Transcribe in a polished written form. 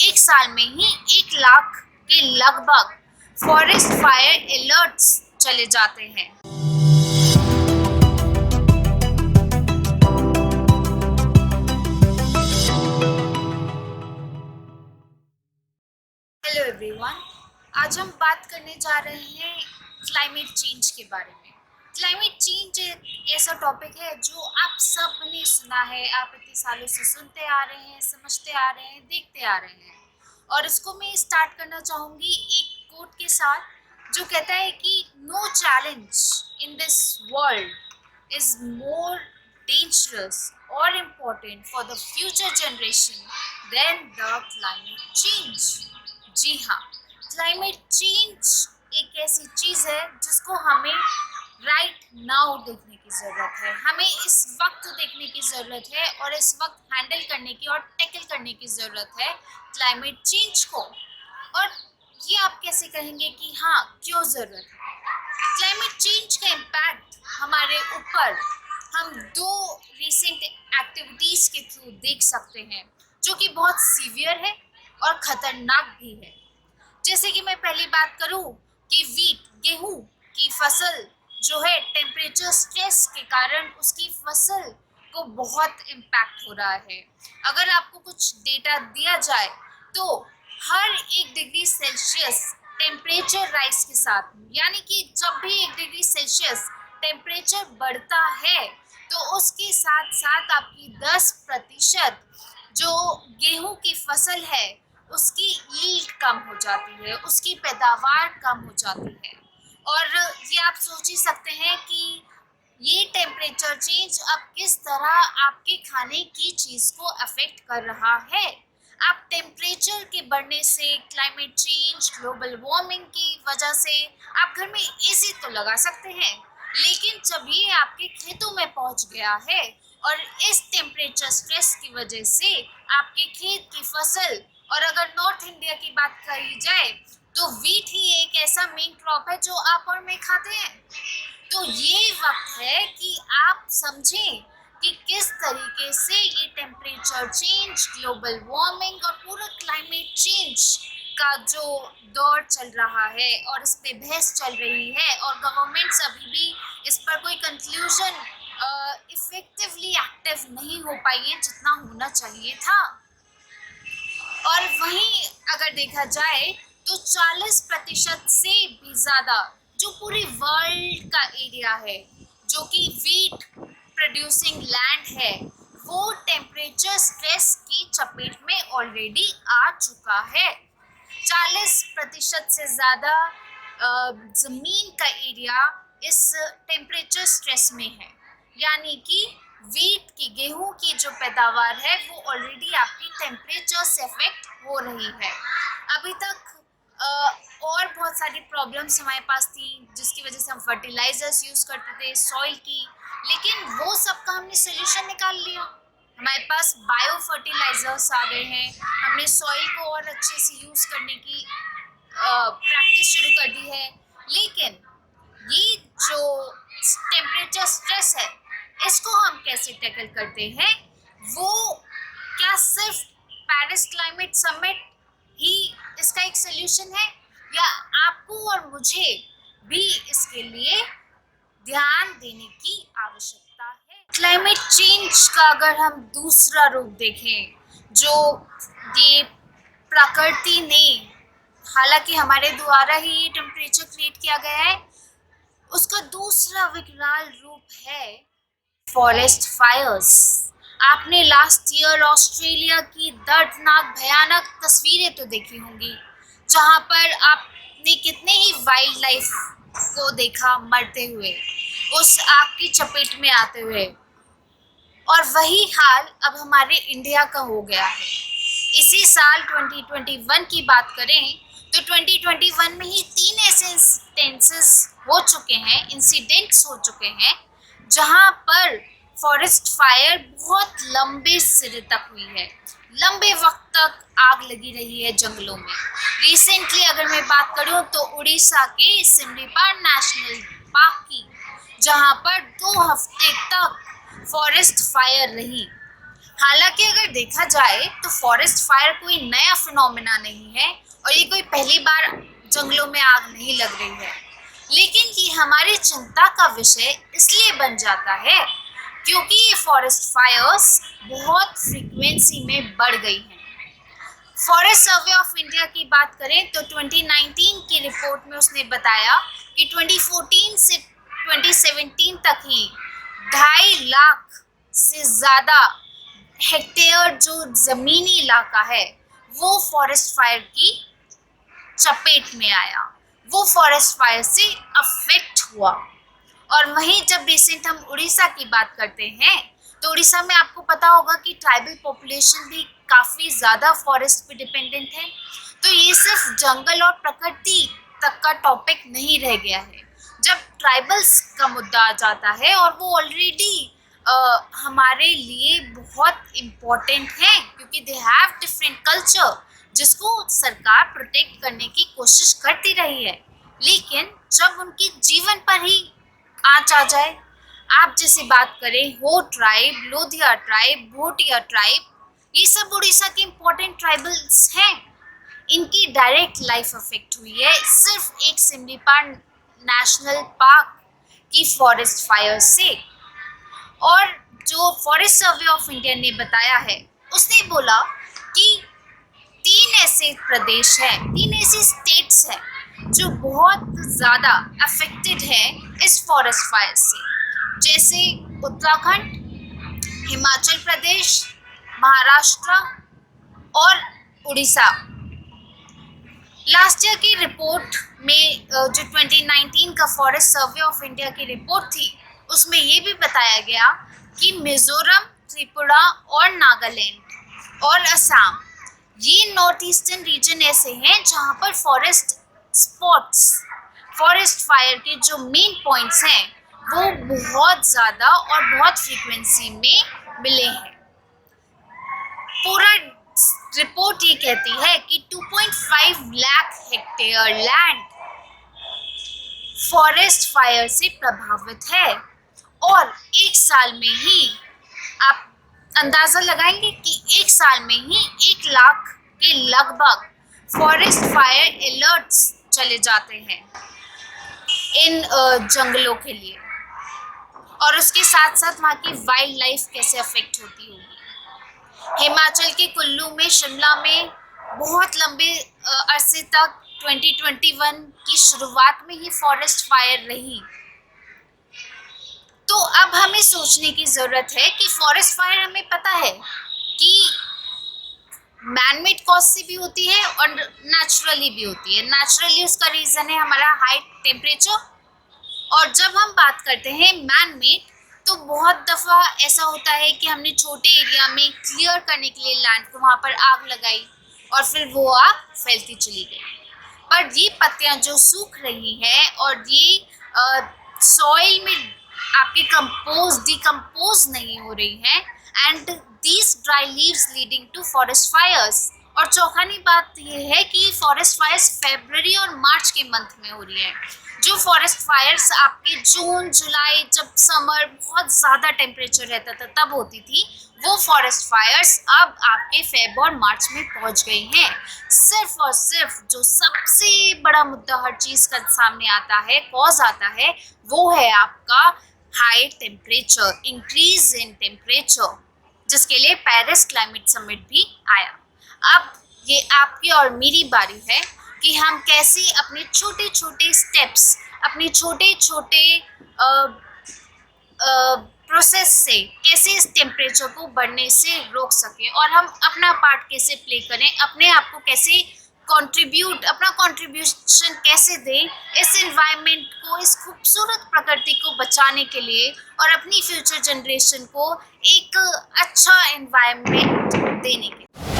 एक साल में ही 1 लाख के लगभग फॉरेस्ट फायर अलर्ट्स चले जाते हैं। हेलो एवरीवन, आज हम बात करने जा रहे हैं क्लाइमेट चेंज के बारे में। क्लाइमेट चेंज एक ऐसा टॉपिक है जो आप सब ने सुना है, आप इतने सालों से सुनते आ रहे हैं, समझते आ रहे हैं, देखते आ रहे हैं। और इसको मैं स्टार्ट करना चाहूँगी एक कोट के साथ जो कहता है कि no challenge in this world is more dangerous or important for the future generation than the climate change। जी हाँ, क्लाइमेट चेंज एक ऐसी चीज है जिसको हमें राइट नाउ देखने की जरूरत है, हमें इस वक्त देखने की जरूरत है और इस वक्त हैंडल करने की और टैकल करने की जरूरत है क्लाइमेट चेंज को। और ये आप कैसे कहेंगे कि हाँ क्यों जरूरत है? क्लाइमेट चेंज का इम्पैक्ट हमारे ऊपर हम दो रिसेंट एक्टिविटीज के थ्रू देख सकते हैं जो कि बहुत सीवियर है और खतरनाक भी है। जैसे कि मैं पहली बात करूं कि गेहूं की फसल जो है, टेम्परेचर स्ट्रेस के कारण उसकी फसल को बहुत इम्पैक्ट हो रहा है। अगर आपको कुछ डेटा दिया जाए तो हर 1 डिग्री सेल्सियस टेम्परेचर राइज के साथ, यानी कि जब भी 1 डिग्री सेल्सियस टेम्परेचर बढ़ता है तो उसके साथ साथ आपकी 10% जो गेहूं की फसल है उसकी यील्ड कम हो जाती है, उसकी पैदावार कम हो जाती है। और ये आप सोच ही सकते हैं कि ये टेम्परेचर चेंज अब किस तरह आपके खाने की चीज़ को अफेक्ट कर रहा है। आप टेम्परेचर के बढ़ने से, क्लाइमेट चेंज, ग्लोबल वार्मिंग की वजह से आप घर में एसी तो लगा सकते हैं, लेकिन जब ये आपके खेतों में पहुंच गया है और इस टेम्परेचर स्ट्रेस की वजह से आपके खेत की फसल, और अगर नॉर्थ इंडिया की बात करी जाए तो वीट ही एक ऐसा मेन क्रॉप है जो आप और मैं खाते हैं। तो ये वक्त है कि आप समझें कि किस तरीके से ये टेम्परेचर चेंज, ग्लोबल वार्मिंग और पूरा क्लाइमेट चेंज का जो दौर चल रहा है और इस पे बहस चल रही है और गवर्नमेंट्स अभी भी इस पर कोई कंक्लूजन इफेक्टिवली एक्टिव नहीं हो पाई है जितना होना चाहिए था। और वहीं अगर देखा जाए तो 40% से भी ज़्यादा जो पूरी वर्ल्ड का एरिया है जो कि वीट प्रोड्यूसिंग लैंड है, वो टेम्परेचर स्ट्रेस की चपेट में ऑलरेडी आ चुका है। 40% से ज़्यादा ज़मीन का एरिया इस टेम्परेचर स्ट्रेस में है, यानी कि वीट की, गेहूं की जो पैदावार है वो ऑलरेडी आपकी टेम्परेचर से अफेक्ट हो रही है। अभी तक और बहुत सारी प्रॉब्लम्स हमारे पास थी जिसकी वजह से हम फर्टिलाइजर्स यूज़ करते थे सॉइल की, लेकिन वो सब का हमने सोल्यूशन निकाल लिया। हमारे पास बायो फर्टिलाइजर्स आ गए हैं, हमने सॉइल को और अच्छे से यूज़ करने की प्रैक्टिस शुरू कर दी है। लेकिन ये जो टेम्परेचर स्ट्रेस है इसको हम कैसे टैकल करते हैं? वो क्या सिर्फ पेरिस क्लाइमेट समिट ही इसका एक सोल्यूशन है, या आपको और मुझे भी इसके लिए ध्यान देने की आवश्यकता है? क्लाइमेट चेंज का अगर हम दूसरा रूप देखें, जो ये प्रकृति ने, हालांकि हमारे द्वारा ही ये टेम्परेचर क्रिएट किया गया है, उसका दूसरा विकराल रूप है फॉरेस्ट फायर्स। आपने लास्ट ईयर ऑस्ट्रेलिया की दर्दनाक भयानक तस्वीरें तो देखी होंगी, जहां पर आपने कितने ही वाइल्ड लाइफ को देखा मरते हुए, उस आग की चपेट में आते हुए। और वही हाल अब हमारे इंडिया का हो गया है। इसी साल 2021 की बात करें तो 2021 में ही 3 ऐसे इंसिडेंट्स हो चुके हैं जहां पर फॉरेस्ट फायर बहुत लंबे सिरे तक हुई है, लंबे वक्त तक आग लगी रही है जंगलों में। रिसेंटली अगर मैं बात करूं तो उड़ीसा के सिमलीपाल नेशनल पार्क की, जहां पर 2 हफ्ते तक फॉरेस्ट फायर रही। हालांकि अगर देखा जाए तो फॉरेस्ट फायर कोई नया फिनोमेना नहीं है और ये कोई पहली बार जंगलों में आग नहीं लग रही है, लेकिन ये हमारी चिंता का विषय इसलिए बन जाता है क्योंकि ये फॉरेस्ट फायर्स बहुत फ्रीक्वेंसी में बढ़ गई हैं। फॉरेस्ट सर्वे ऑफ इंडिया की बात करें तो 2019 की रिपोर्ट में उसने बताया कि 2014 से 2017 तक ही 2.5 लाख से ज़्यादा हेक्टेयर जो ज़मीनी इलाका है वो फॉरेस्ट फायर की चपेट में आया, वो फॉरेस्ट फायर से अफेक्ट हुआ। और वहीं जब रिसेंट हम उड़ीसा की बात करते हैं तो उड़ीसा में आपको पता होगा कि ट्राइबल पॉपुलेशन भी काफ़ी ज़्यादा फॉरेस्ट पे डिपेंडेंट है। तो ये सिर्फ जंगल और प्रकृति तक का टॉपिक नहीं रह गया है। जब ट्राइबल्स का मुद्दा आ जाता है और वो ऑलरेडी हमारे लिए बहुत इम्पोर्टेंट है क्योंकि दे हैव डिफरेंट कल्चर जिसको सरकार प्रोटेक्ट करने की कोशिश करती रही है, लेकिन जब उनके जीवन पर ही आँच आ जाए, आप जैसे बात करें हो tribe, Lodhia tribe, Bhotia tribe, ये सब उड़ीसा के इम्पोर्टेंट ट्राइबल्स हैं। इनकी डायरेक्ट लाइफ अफेक्ट हुई है सिर्फ एक सिमलीपाल नेशनल पार्क की फॉरेस्ट फायर से। और जो फॉरेस्ट सर्वे ऑफ इंडिया ने बताया है उसने बोला कि 3 ऐसे प्रदेश हैं, 3 ऐसी स्टेट्स हैं जो बहुत ज़्यादा अफेक्टेड है इस फॉरेस्ट फायर से, जैसे उत्तराखंड, हिमाचल प्रदेश, महाराष्ट्र और उड़ीसा। लास्ट ईयर की रिपोर्ट में जो 2019 का फॉरेस्ट सर्वे ऑफ इंडिया की रिपोर्ट थी उसमें ये भी बताया गया कि मिजोरम, त्रिपुरा और नागालैंड और असम, ये नॉर्थ ईस्टर्न रीजन ऐसे हैं जहाँ पर फॉरेस्ट स्पॉट्स, फॉरेस्ट फायर के जो मेन पॉइंट्स हैं वो बहुत ज़्यादा और बहुत फ्रीक्वेंसी में मिले हैं। पूरा रिपोर्ट ये कहती है कि 2.5 lakh hectare land forest fire से प्रभावित है और एक साल में ही आप अंदाज़ा लगाएंगे कि एक साल में ही 1 लाख के लगभग फॉरेस्ट फायर अलर्ट्स चले जाते हैं इन जंगलों के लिए। और उसके साथ साथ वहाँ की वाइल्ड लाइफ कैसे अफेक्ट होती होगी। हिमाचल के कुल्लू में, शिमला में बहुत लंबे अरसे तक 2021 की शुरुआत में ही फॉरेस्ट फायर रही। तो अब हमें सोचने की ज़रूरत है कि फॉरेस्ट फायर हमें पता है कि मैनमेड कॉज से भी होती है और नेचुरली भी होती है। नेचुरली उसका रीज़न है हमारा हाई टेम्परेचर, और जब हम बात करते हैं मैनमेड तो बहुत दफ़ा ऐसा होता है कि हमने छोटे एरिया में क्लियर करने के लिए लैंड को वहाँ पर आग लगाई और फिर वो आग फैलती चली गई। पर ये पत्तियाँ जो सूख रही हैं और ये सॉइल में आपके डिकम्पोज नहीं हो रही हैं and these dry leaves leading to forest fires. और चौखानी बात यह है कि फॉरेस्ट फायर्स फरवरी और मार्च के मंथ में हो रही है। जो फॉरेस्ट फायर्स आपके जून जुलाई जब समर बहुत ज़्यादा टेम्परेचर रहता था तब होती थी, वो फॉरेस्ट फायर्स अब आपके फेब और मार्च में पहुंच गई हैं। सिर्फ और सिर्फ जो सबसे बड़ा मुद्दा हर चीज़ का सामने आता है, कॉज आता है, वो है आपका high temperature, increase in temperature, जिसके लिए पेरिस क्लाइमेट समिट भी आया। अब ये आपकी और मेरी बारी है कि हम कैसे अपने छोटे छोटे स्टेप्स, अपने छोटे छोटे प्रोसेस से कैसे इस टेम्परेचर को बढ़ने से रोक सकें और हम अपना पार्ट कैसे प्ले करें, अपने आप को कैसे अपना कंट्रीब्यूशन कैसे दें इस एनवायरनमेंट को, इस खूबसूरत प्रकृति को बचाने के लिए और अपनी फ्यूचर जनरेशन को एक अच्छा एनवायरनमेंट देने के लिए।